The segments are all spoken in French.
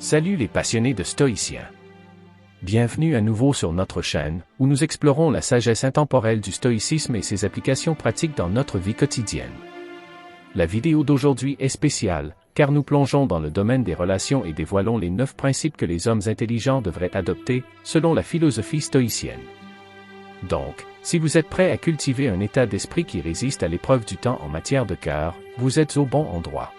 Salut les passionnés de stoïciens. Bienvenue à nouveau sur notre chaîne, où nous explorons la sagesse intemporelle du stoïcisme et ses applications pratiques dans notre vie quotidienne. La vidéo d'aujourd'hui est spéciale, car nous plongeons dans le domaine des relations et dévoilons les 9 principes que les hommes intelligents devraient adopter, selon la philosophie stoïcienne. Donc, si vous êtes prêt à cultiver un état d'esprit qui résiste à l'épreuve du temps en matière de cœur, vous êtes au bon endroit.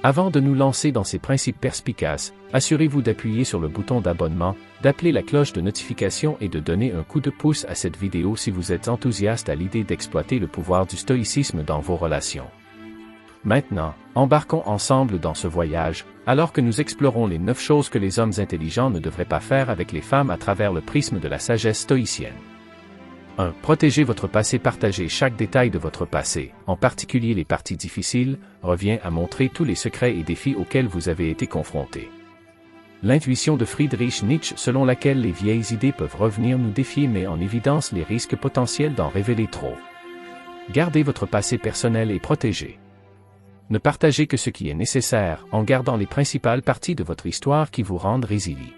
Avant de nous lancer dans ces principes perspicaces, assurez-vous d'appuyer sur le bouton d'abonnement, d'appeler la cloche de notification et de donner un coup de pouce à cette vidéo si vous êtes enthousiaste à l'idée d'exploiter le pouvoir du stoïcisme dans vos relations. Maintenant, embarquons ensemble dans ce voyage, alors que nous explorons les 9 choses que les hommes intelligents ne devraient pas faire avec les femmes à travers le prisme de la sagesse stoïcienne. 1. Protégez votre passé. Partagez chaque détail de votre passé, en particulier les parties difficiles, revient à montrer tous les secrets et défis auxquels vous avez été confrontés. L'intuition de Friedrich Nietzsche selon laquelle les vieilles idées peuvent revenir nous défier met en évidence les risques potentiels d'en révéler trop. Gardez votre passé personnel et protégé. Ne partagez que ce qui est nécessaire, en gardant les principales parties de votre histoire qui vous rendent résilients.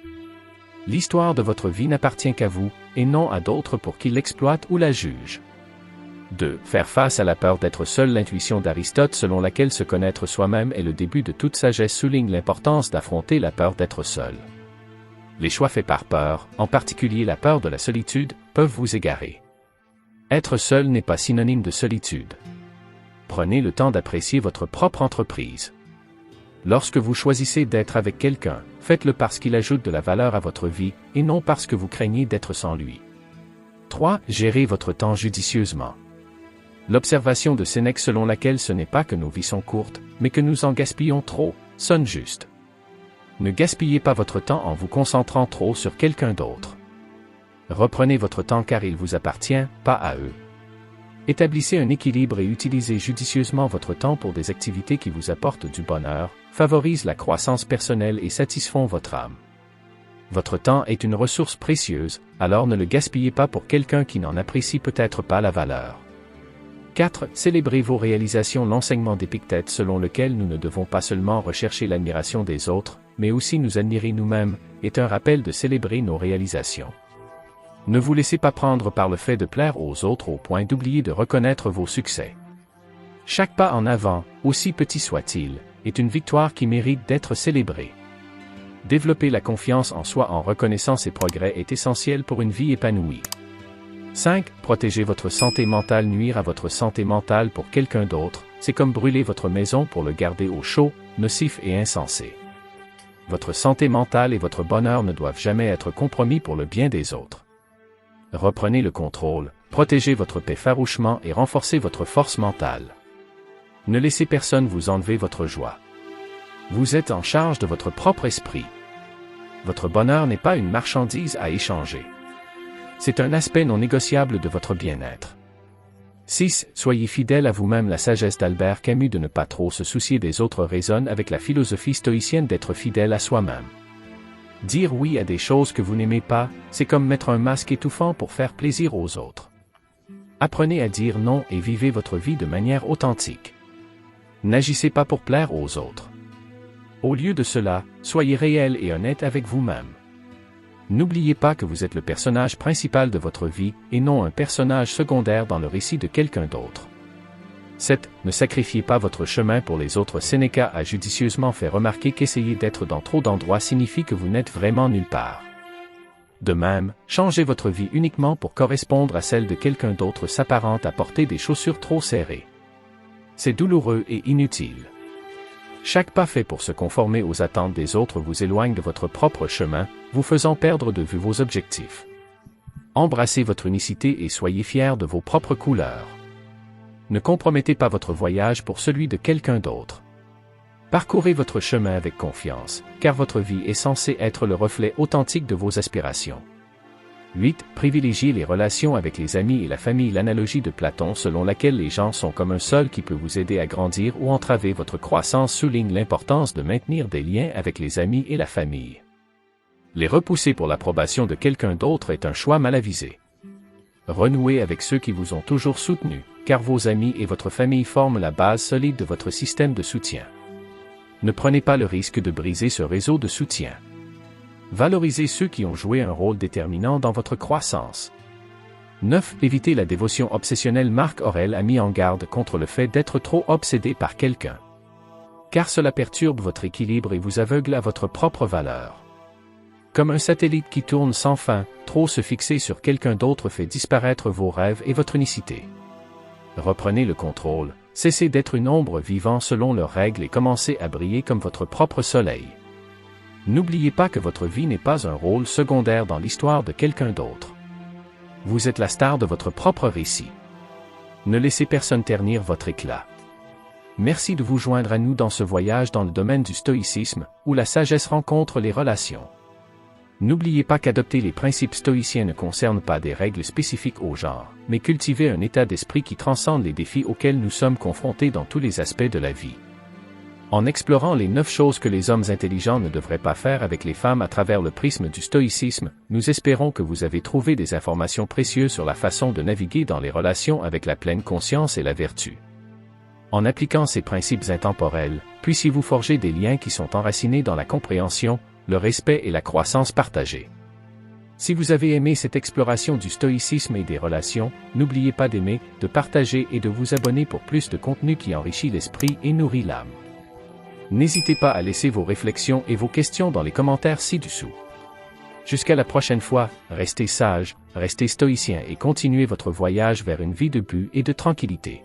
L'histoire de votre vie n'appartient qu'à vous, et non à d'autres pour qu'ils l'exploitent ou la jugent. 2. Faire face à la peur d'être seul. L'intuition d'Aristote selon laquelle se connaître soi-même est le début de toute sagesse souligne l'importance d'affronter la peur d'être seul. Les choix faits par peur, en particulier la peur de la solitude, peuvent vous égarer. Être seul n'est pas synonyme de solitude. Prenez le temps d'apprécier votre propre entreprise. Lorsque vous choisissez d'être avec quelqu'un, faites-le parce qu'il ajoute de la valeur à votre vie, et non parce que vous craignez d'être sans lui. 3. Gérez votre temps judicieusement. L'observation de Sénèque selon laquelle ce n'est pas que nos vies sont courtes, mais que nous en gaspillons trop, sonne juste. Ne gaspillez pas votre temps en vous concentrant trop sur quelqu'un d'autre. Reprenez votre temps car il vous appartient, pas à eux. Établissez un équilibre et utilisez judicieusement votre temps pour des activités qui vous apportent du bonheur, favorisent la croissance personnelle et satisfont votre âme. Votre temps est une ressource précieuse, alors ne le gaspillez pas pour quelqu'un qui n'en apprécie peut-être pas la valeur. 4. Célébrez vos réalisations. L'enseignement d'Épictète selon lequel nous ne devons pas seulement rechercher l'admiration des autres, mais aussi nous admirer nous-mêmes, est un rappel de célébrer nos réalisations. Ne vous laissez pas prendre par le fait de plaire aux autres au point d'oublier de reconnaître vos succès. Chaque pas en avant, aussi petit soit-il, est une victoire qui mérite d'être célébrée. Développer la confiance en soi en reconnaissant ses progrès est essentiel pour une vie épanouie. 5. Protégez votre santé mentale. Nuire à votre santé mentale pour quelqu'un d'autre, c'est comme brûler votre maison pour le garder au chaud, nocif et insensé. Votre santé mentale et votre bonheur ne doivent jamais être compromis pour le bien des autres. Reprenez le contrôle, protégez votre paix farouchement et renforcez votre force mentale. Ne laissez personne vous enlever votre joie. Vous êtes en charge de votre propre esprit. Votre bonheur n'est pas une marchandise à échanger. C'est un aspect non négociable de votre bien-être. 6. Soyez fidèle à vous-même. La sagesse d'Albert Camus de ne pas trop se soucier des autres résonne avec la philosophie stoïcienne d'être fidèle à soi-même. Dire oui à des choses que vous n'aimez pas, c'est comme mettre un masque étouffant pour faire plaisir aux autres. Apprenez à dire non et vivez votre vie de manière authentique. N'agissez pas pour plaire aux autres. Au lieu de cela, soyez réel et honnête avec vous-même. N'oubliez pas que vous êtes le personnage principal de votre vie, et non un personnage secondaire dans le récit de quelqu'un d'autre. 7. Ne sacrifiez pas votre chemin pour les autres. Sénéca a judicieusement fait remarquer qu'essayer d'être dans trop d'endroits signifie que vous n'êtes vraiment nulle part. De même, changer votre vie uniquement pour correspondre à celle de quelqu'un d'autre s'apparente à porter des chaussures trop serrées. C'est douloureux et inutile. Chaque pas fait pour se conformer aux attentes des autres vous éloigne de votre propre chemin, vous faisant perdre de vue vos objectifs. Embrassez votre unicité et soyez fiers de vos propres couleurs. Ne compromettez pas votre voyage pour celui de quelqu'un d'autre. Parcourez votre chemin avec confiance, car votre vie est censée être le reflet authentique de vos aspirations. 8. Privilégiez les relations avec les amis et la famille. L'analogie de Platon selon laquelle les gens sont comme un sol qui peut vous aider à grandir ou entraver votre croissance souligne l'importance de maintenir des liens avec les amis et la famille. Les repousser pour l'approbation de quelqu'un d'autre est un choix mal avisé. Renouez avec ceux qui vous ont toujours soutenu, car vos amis et votre famille forment la base solide de votre système de soutien. Ne prenez pas le risque de briser ce réseau de soutien. Valorisez ceux qui ont joué un rôle déterminant dans votre croissance. 9. Évitez la dévotion obsessionnelle. Marc Aurèle a mis en garde contre le fait d'être trop obsédé par quelqu'un. Car cela perturbe votre équilibre et vous aveugle à votre propre valeur. Comme un satellite qui tourne sans fin, trop se fixer sur quelqu'un d'autre fait disparaître vos rêves et votre unicité. Reprenez le contrôle, cessez d'être une ombre vivant selon leurs règles et commencez à briller comme votre propre soleil. N'oubliez pas que votre vie n'est pas un rôle secondaire dans l'histoire de quelqu'un d'autre. Vous êtes la star de votre propre récit. Ne laissez personne ternir votre éclat. Merci de vous joindre à nous dans ce voyage dans le domaine du stoïcisme, où la sagesse rencontre les relations. N'oubliez pas qu'adopter les principes stoïciens ne concerne pas des règles spécifiques au genre, mais cultiver un état d'esprit qui transcende les défis auxquels nous sommes confrontés dans tous les aspects de la vie. En explorant les 9 choses que les hommes intelligents ne devraient pas faire avec les femmes à travers le prisme du stoïcisme, nous espérons que vous avez trouvé des informations précieuses sur la façon de naviguer dans les relations avec la pleine conscience et la vertu. En appliquant ces principes intemporels, puissiez-vous forger des liens qui sont enracinés dans la compréhension, le respect et la croissance partagée. Si vous avez aimé cette exploration du stoïcisme et des relations, n'oubliez pas d'aimer, de partager et de vous abonner pour plus de contenu qui enrichit l'esprit et nourrit l'âme. N'hésitez pas à laisser vos réflexions et vos questions dans les commentaires ci-dessous. Jusqu'à la prochaine fois, restez sages, restez stoïciens et continuez votre voyage vers une vie de but et de tranquillité.